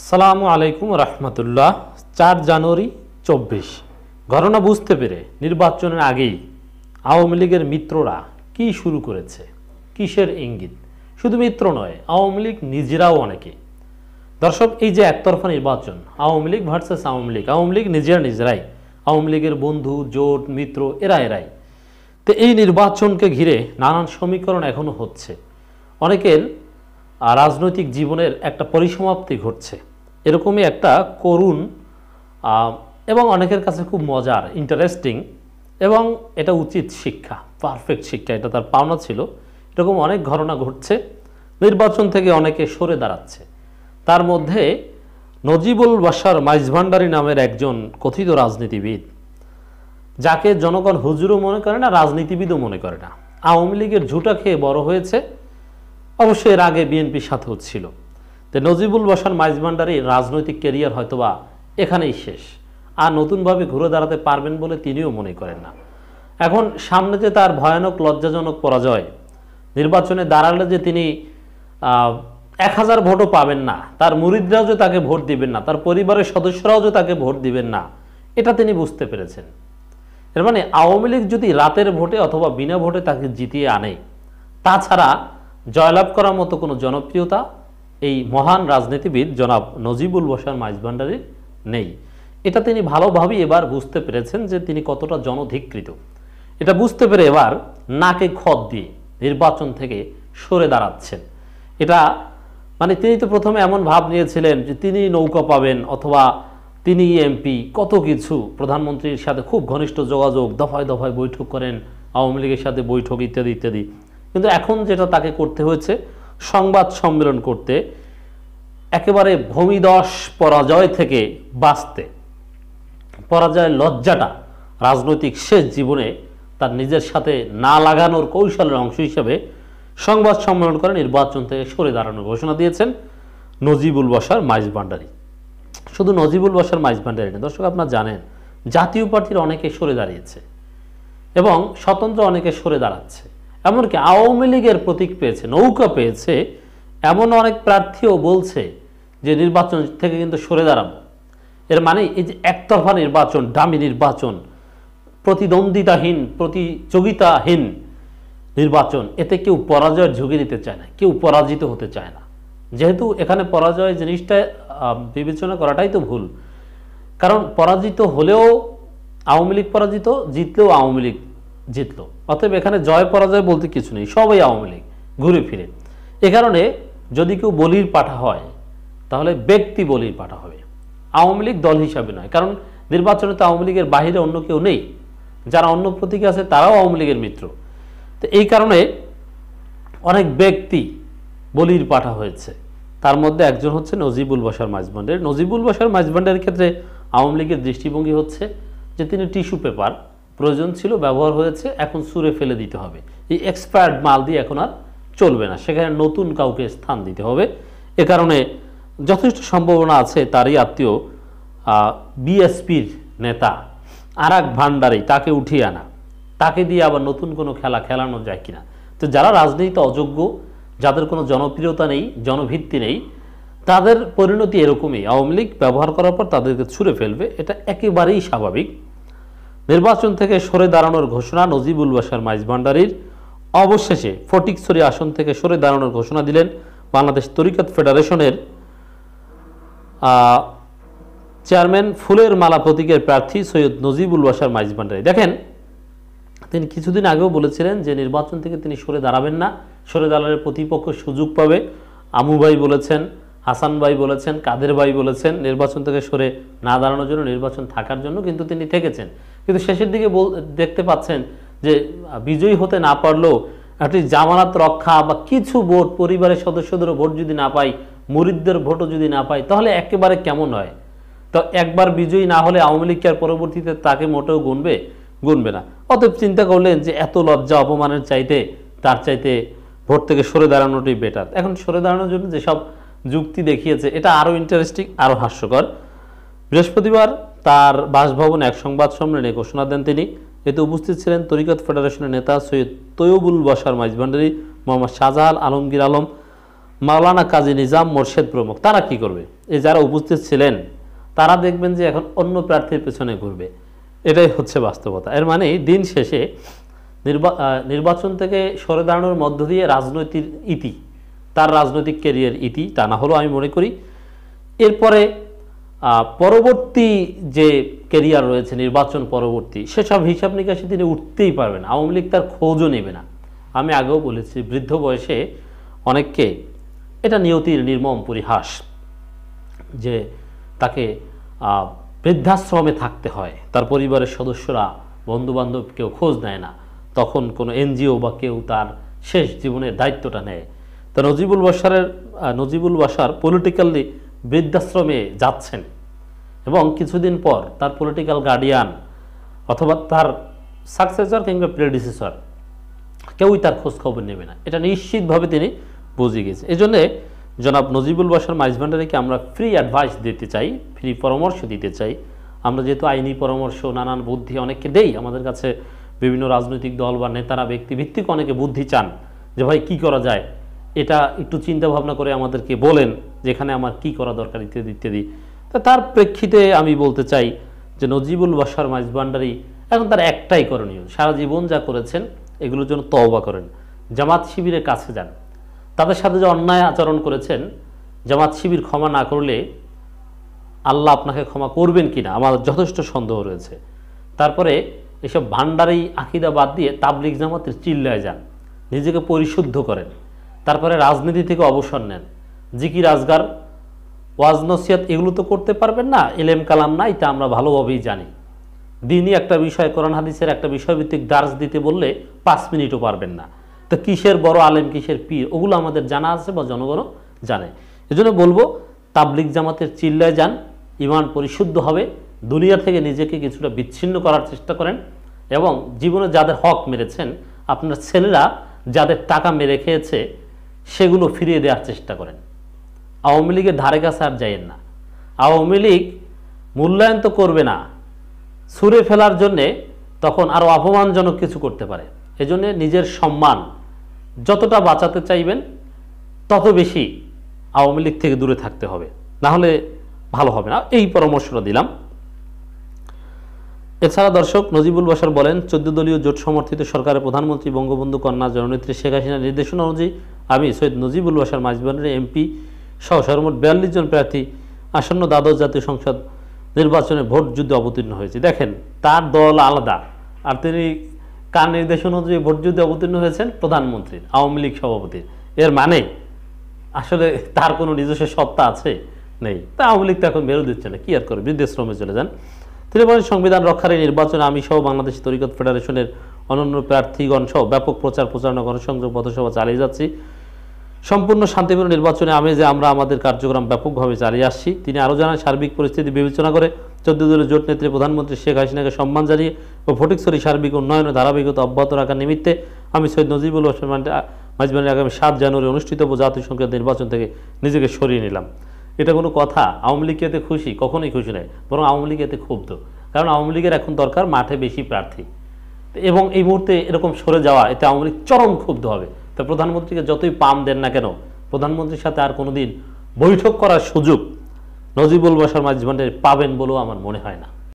আসসালামু আলাইকুম রহমতুল্লাহ। 4 জানুয়ারি 24 ঘটনা বুঝতে পেরে নির্বাচনের আগেই আওয়ামী লীগের মিত্ররা কি শুরু করেছে, কিসের ইঙ্গিত? শুধু মিত্র নয়, আওয়ামী লীগ নিজেরাও অনেকে। দর্শক, এই যে একতরফা নির্বাচন, আওয়ামী লীগ ভার্সেস আওয়ামী লীগ নিজেরাই, আওয়ামী লীগের বন্ধু জোট মিত্র এরাই। তো এই নির্বাচনকে ঘিরে নানান সমীকরণ এখনো হচ্ছে। অনেকের রাজনৈতিক জীবনের একটা পরিসমাপ্তি ঘটছে, এরকমই একটা করুণ এবং অনেকের কাছে খুব মজার, ইন্টারেস্টিং এবং এটা উচিত শিক্ষা, পারফেক্ট শিক্ষা, এটা তার পাওনা ছিল। এরকম অনেক ঘটনা ঘটছে। নির্বাচন থেকে অনেকে সরে দাঁড়াচ্ছে। তার মধ্যে নজিবুল বাশার মাইজভান্ডারী নামের একজন কথিত রাজনীতিবিদ, যাকে জনগণ হুজুরও মনে করে না, রাজনীতিবিদও মনে করে না, আওয়ামী লীগের ঝুঁটা খেয়ে বড় হয়েছে। অবশ্যই এর আগে বিএনপির সাথেও ছিল। তো নজিবুল বাশার মাইজভান্ডারীর রাজনৈতিক ক্যারিয়ার হয়তোবা এখানেই শেষ, আর নতুনভাবে ঘুরে দাঁড়াতে পারবেন বলে তিনিও মনে করেন না। এখন সামনে যে তার ভয়ানক লজ্জাজনক পরাজয়, নির্বাচনে দাঁড়ালে যে তিনি 1000 ভোটও পাবেন না, তার মুরিদরাও যে তাকে ভোট দিবেন না, তার পরিবারের সদস্যরাও যে তাকে ভোট দিবেন না, এটা তিনি বুঝতে পেরেছেন। এর মানে আওয়ামী লীগ যদি রাতের ভোটে অথবা বিনা ভোটে তাকে জিতিয়ে আনে, তাছাড়া জয়লাভ করার মতো কোনো জনপ্রিয়তা এই মহান রাজনীতিবিদ জনাব নজিবুল বাশার মাইজভান্ডারীর নেই। এটা তিনি ভালোভাবেই এবার বুঝতে পেরেছেন যে তিনি কতটা জনধিকৃত। এটা বুঝতে পেরে এবার নাকে খত দিয়ে নির্বাচন থেকে সরে দাঁড়াচ্ছেন। এটা মানে তিনি তো প্রথমে এমন ভাব নিয়েছিলেন যে তিনি নৌকা পাবেন অথবা তিনি এমপি, কত কিছু, প্রধানমন্ত্রীর সাথে খুব ঘনিষ্ঠ যোগাযোগ, দফায় দফায় বৈঠক করেন, আওয়ামী লীগের সাথে বৈঠক ইত্যাদি ইত্যাদি। কিন্তু এখন যেটা তাকে করতে হয়েছে, সংবাদ সম্মেলন করতে, একেবারে ভূমিধস পরাজয় থেকে বাঁচতে, পরাজয়ের লজ্জাটা রাজনৈতিক শেষ জীবনে তার নিজের সাথে না লাগানোর কৌশলের অংশ হিসেবে সংবাদ সম্মেলন করে নির্বাচন থেকে সরে দাঁড়ানোর ঘোষণা দিয়েছেন নজিবুল বাশার মাইজভান্ডারী। শুধু নজিবুল বাশার মাইজভান্ডারী না দর্শক, আপনারা জানেন জাতীয় পার্টির অনেকে সরে দাঁড়িয়েছে এবং স্বতন্ত্র অনেকে সরে দাঁড়াচ্ছে। এমনকি আওয়ামী লীগের প্রতীক পেয়েছে, নৌকা পেয়েছে, এমন অনেক প্রার্থীও বলছে যে নির্বাচন থেকে কিন্তু সরে দাঁড়াবো। এর মানে এই যে একতরফা নির্বাচন, ডামি নির্বাচন, প্রতিদ্বন্দ্বিতাহীন, প্রতিযোগিতাহীন নির্বাচন, এতে কেউ পরাজয়ের ঝুঁকি নিতে চায় না, কেউ পরাজিত হতে চায় না। যেহেতু এখানে পরাজয় জিনিসটা বিবেচনা করাটাই তো ভুল, কারণ পরাজিত হলেও আওয়ামী লীগ পরাজিত, জিতলেও আওয়ামী লীগ জিতলো। অতএব এখানে জয় পরাজয় বলতে কিছু নেই, সবাই আওয়ামী লীগ ঘুরে ফিরে। এ কারণে যদি কেউ বলির পাঠা হয় তাহলে ব্যক্তি বলির পাঠা হবে, আওয়ামী লীগ দল হিসাবে নয়। কারণ নির্বাচনে তো আওয়ামী লীগের বাহিরে অন্য কেউ নেই, যারা অন্য প্রতীকে আছে তারাও আওয়ামী লীগের মিত্র। তো এই কারণে অনেক ব্যক্তি বলির পাঠা হয়েছে। তার মধ্যে একজন হচ্ছে নজিবুল বাশার মাইজভান্ডারী। নজিবুল বাশার মাইজভান্ডারীর ক্ষেত্রে আওয়ামী লীগের দৃষ্টিভঙ্গি হচ্ছে যে তিনি টিস্যু পেপার, প্রয়োজন ছিল, ব্যবহার হয়েছে, এখন ছুঁড়ে ফেলে দিতে হবে। এই এক্সপায়ার্ড মাল দিয়ে এখন আর চলবে না, সেখানে নতুন কাউকে স্থান দিতে হবে। এ কারণে যথেষ্ট সম্ভাবনা আছে তারই আত্মীয় বিএসপির নেতা আরাক ভান্ডারী, তাকে উঠিয়ে আনা, তাকে দিয়ে আবার নতুন কোনো খেলা খেলানো যায় কিনা। তো যারা রাজনীতিতে অযোগ্য, যাদের কোনো জনপ্রিয়তা নেই, জনভিত্তি নেই, তাদের পরিণতি এরকমই। আওয়ামী লীগ ব্যবহার করার পর তাদেরকে ছুঁড়ে ফেলবে, এটা একেবারেই স্বাভাবিক। নির্বাচন থেকে সরে দাঁড়ানোর ঘোষণা নজিবুল বাশার মাইজভান্ডারীর। অবশেষে ফটিকছড়ি আসন থেকে সরে দাঁড়ানোর ঘোষণা দিলেন বাংলাদেশ তরিকত ফেডারেশনের চেয়ারম্যান ফুলের মালা প্রতীকের প্রার্থী সৈয়দ নজিবুল বাশার মাইজভান্ডারী। দেখেন, তিনি কিছুদিন আগেও বলেছিলেন যে নির্বাচন থেকে তিনি সরে দাঁড়াবেন না, সরে দাঁড়ানোর প্রতিপক্ষ সুযোগ পাবে। আমু ভাই বলেছেন, হাসান ভাই বলেছেন, কাদের ভাই বলেছেন নির্বাচন থেকে সরে না দাঁড়ানোর জন্য, নির্বাচন থাকার জন্য, কিন্তু তিনি থেকেছেন। কিন্তু শেষের দিকে দেখতে পাচ্ছেন যে বিজয়ী হতে না পারলেও একটি জামানত রক্ষা বা কিছু ভোট, পরিবারের সদস্যদেরও ভোট যদি না পাই, মুরিদদের ভোটও যদি না পাই, তাহলে একেবারে কেমন হয়? তো একবার বিজয়ী না হলে আওয়ামী লীগ আর পরবর্তীতে তাকে মোটেও গুনবে না। অতএব চিন্তা করলেন যে এত লজ্জা অপমানের চাইতে তার চাইতে ভোট থেকে সরে দাঁড়ানোটাই বেটার। এখন সরে দাঁড়ানোর জন্য যেসব যুক্তি দেখিয়েছে, এটা আরও ইন্টারেস্টিং, আরও হাস্যকর। বৃহস্পতিবার তার বাসভবনে এক সংবাদ সম্মেলনে ঘোষণা দেন তিনি। এতে উপস্থিত ছিলেন তরিকত ফেডারেশনের নেতা সৈয়দ তৈয়বুল বাশার মাইজভান্ডারী, মোহাম্মদ শাহজাহান আলমগীর আলম, মাওলানা কাজী নিজাম মোর্শেদ প্রমুখ, তারা কি করবে? এই যারা উপস্থিত ছিলেন তারা দেখবেন যে এখন অন্য প্রার্থীর পেছনে ঘুরবে। এটাই হচ্ছে বাস্তবতা। এর মানে দিন শেষে নির্বাচন থেকে সরে দাঁড়ানোর মধ্য দিয়ে রাজনৈতিক ইতি, তার রাজনৈতিক ক্যারিয়ার ইতি টানা হলো আমি মনে করি। এরপরে পরবর্তী যে ক্যারিয়ার রয়েছে নির্বাচন পরবর্তী, সেসব হিসাব নিকাশে তিনি উঠতেই পারবেন। আওয়ামী লীগ তার খোঁজও নেবে না। আমি আগেও বলেছি, বৃদ্ধ বয়সে অনেককে, এটা নিয়তির নির্মম পরিহাস যে তাকে বৃদ্ধাশ্রমে থাকতে হয়, তার পরিবারের সদস্যরা বন্ধুবান্ধব কেউ খোঁজ নেয় না, তখন কোনো এনজিও বা কেউ তার শেষ জীবনের দায়িত্বটা নেয়। তা নজিবুল বাশার পলিটিক্যালি বৃদ্ধাশ্রমে যাচ্ছেন এবং কিছুদিন পর তার পলিটিক্যাল গার্ডিয়ান অথবা তার সাকসেসর কিংবা প্রেডিসেসর কেউই তার খোঁজ খবর নেবে না, এটা নিশ্চিতভাবে তিনি বুঝে গেছে। এই জন্যে জনাব নজিবুল বাশার মাইজভান্ডারিকে আমরা ফ্রি অ্যাডভাইস দিতে চাই, ফ্রি পরামর্শ দিতে চাই। আমরা যেহেতু আইনি পরামর্শ নানান বুদ্ধি অনেককে দেই, আমাদের কাছে বিভিন্ন রাজনৈতিক দল বা নেতারা ব্যক্তিভিত্তিক অনেকে বুদ্ধি চান যে ভাই কি করা যায়, এটা একটু চিন্তা ভাবনা করে আমাদেরকে বলেন যেখানে আমার কি করা দরকার ইত্যাদি ইত্যাদি। তা তার প্রেক্ষিতে আমি বলতে চাই যে নজিবুল বাশার মাইজভান্ডারি এখন তার একটাই করণীয়, সারা জীবন যা করেছেন এগুলোর জন্য তওবা করেন, জামাত শিবিরের কাছে যান। তাদের সাথে যে অন্যায় আচরণ করেছেন, জামাত শিবির ক্ষমা না করলে আল্লাহ আপনাকে ক্ষমা করবেন কিনা আমার যথেষ্ট সন্দেহ রয়েছে। তারপরে এসব ভান্ডারি আকিদা বাদ দিয়ে তাবলিগ জামাতের চিল্লায় যান, নিজেকে পরিশুদ্ধ করেন। তারপরে রাজনীতি থেকে অবসর নেন, জিকির আজগার ওয়াজ নসিহত এগুলো তো করতে পারবেন না, এলেম কালাম নাই, তা আমরা ভালোভাবেই জানি। দিনই একটা বিষয়, কোরআন হাদিসের একটা বিষয়ভিত্তিক দার্স দিতে বললে 5 মিনিটও পারবেন না। তো কিসের বড় আলেম, কিসের পীর, ওগুলো আমাদের জানা আছে বা জনগণও জানে। এজন্য বলবো তাবলিগ জামাতের চিল্লায় যান, ইমান পরিশুদ্ধ হবে, দুনিয়া থেকে নিজেকে কিছুটা বিচ্ছিন্ন করার চেষ্টা করেন এবং জীবনে যাদের হক মেরেছেন, আপনার ছেলেরা যাদের টাকা মেরে খেয়েছে সেগুলো ফিরিয়ে দেওয়ার চেষ্টা করেন। আওয়ামী লীগের ধারে কাছে আর যাইয়েন না। আওয়ামী লীগ মূল্যায়ন তো করবে না, ছুঁড়ে ফেলার জন্যে তখন আরও অপমানজনক কিছু করতে পারে। এজন্য নিজের সম্মান যতটা বাঁচাতে চাইবেন তত বেশি আওয়ামী লীগ থেকে দূরে থাকতে হবে, না হলে ভালো হবে না। এই পরামর্শটা দিলাম। এছাড়া দর্শক, নজিবুল বাশার বলেন 14 দলীয় জোট সমর্থিত সরকারের প্রধানমন্ত্রী বঙ্গবন্ধু কন্যা জননেত্রী শেখ হাসিনার নির্দেশনা অনুযায়ী আমি সৈয়দ নজিবুল বাশার মাইজভান্ডারি এমপি সহ সর্বমোট 42 জন প্রার্থী আসন্ন দ্বাদশ জাতীয় সংসদ নির্বাচনে ভোট যুদ্ধে অবতীর্ণ হয়েছে। দেখেন, তার দল আলাদা, আর তিনি কার নির্দেশনা অনুযায়ী ভোট যুদ্ধে অবতীর্ণ হয়েছেন? প্রধানমন্ত্রীর, আওয়ামী লীগ সভাপতির। এর মানে আসলে তার কোনো নিজস্ব সত্তা আছে? নেই। তা আওয়ামী লীগ তো এখন বেরো দিচ্ছে না, কি আর করে, বৃদ্ধাশ্রমে চলে যান। তিনি বলেন সংবিধান রক্ষার এই নির্বাচনে আমি সহ বাংলাদেশ তরিকত ফেডারেশনের অনন্য প্রার্থীগণ সহ ব্যাপক প্রচার প্রচারণা গণসংযোগ পথসভা চালিয়ে যাচ্ছি। সম্পূর্ণ শান্তিপূর্ণ নির্বাচনে আমেজে আমরা আমাদের কার্যক্রম ব্যাপকভাবে চালিয়ে আসছি। তিনি আরও জানান সার্বিক পরিস্থিতি বিবেচনা করে 14 দলীয় জোট নেত্রী প্রধানমন্ত্রী শেখ হাসিনাকে সম্মান জানিয়ে ও ফটিকছড়ি সার্বিক উন্নয়নের ধারাবাহিকতা অব্যাহত রাখার নিমিত্তে আমি সৈয়দ নজিবুল বাশার মাইজভান্ডারি আগামী 7 জানুয়ারি অনুষ্ঠিত জাতীয় সংসদ নির্বাচন থেকে নিজেকে সরিয়ে নিলাম। এটা কোনো কথা? আওয়ামী লীগ এতে খুশি? কখনোই খুশি নয়, বরং আওয়ামী লীগ এতে ক্ষুব্ধ। কারণ আওয়ামী লীগের এখন দরকার মাঠে বেশি প্রার্থী, এবং এই মুহূর্তে এরকম সরে যাওয়া, এতে আওয়ামী লীগ চরম ক্ষুব্ধ হবে। তো প্রধানমন্ত্রীকে যতই পাম দেন না কেন, প্রধানমন্ত্রীর সাথে আর কোনোদিন বৈঠক করার সুযোগ নজিবুল বাশার মাইজভান্ডারি পাবেন বলেও আমার মনে হয় না।